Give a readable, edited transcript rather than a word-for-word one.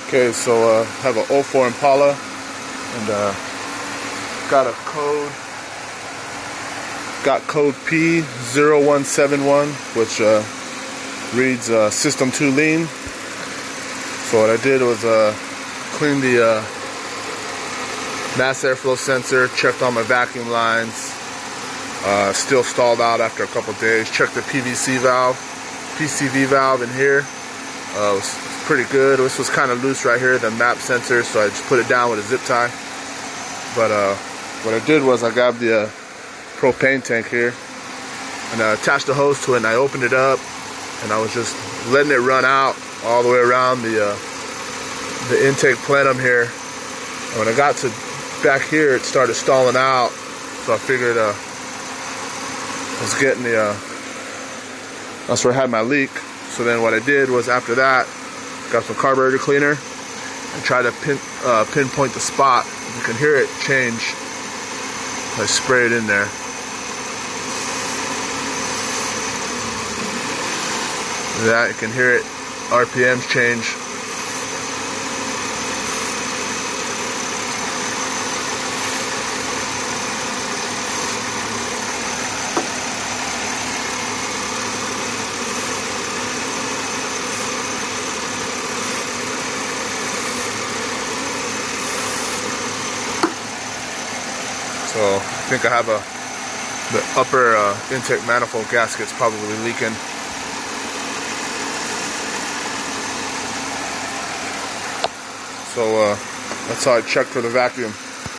Okay, so have an '04 Impala, and got a code. Got code P0171, which reads System 2 Lean. So what I did was clean the mass airflow sensor, checked all my vacuum lines. Still stalled out after a couple days. Checked the PCV valve in here. It was pretty good. This was kind of loose right here, the map sensor, so I just put it down with a zip tie. But what I did was I grabbed the propane tank here and I attached the hose to it, and I opened it up, and I was just letting it run out all the way around the intake plenum here. And when I got to back here, it started stalling out, so I figured I was getting that's where I had my leak. So then what I did was, after that, got some carburetor cleaner and tried to pinpoint the spot. You can hear it change. I spray it in there. That you can hear it, RPMs change. So I think I have the upper intake manifold gasket's probably leaking. So that's how I checked for the vacuum.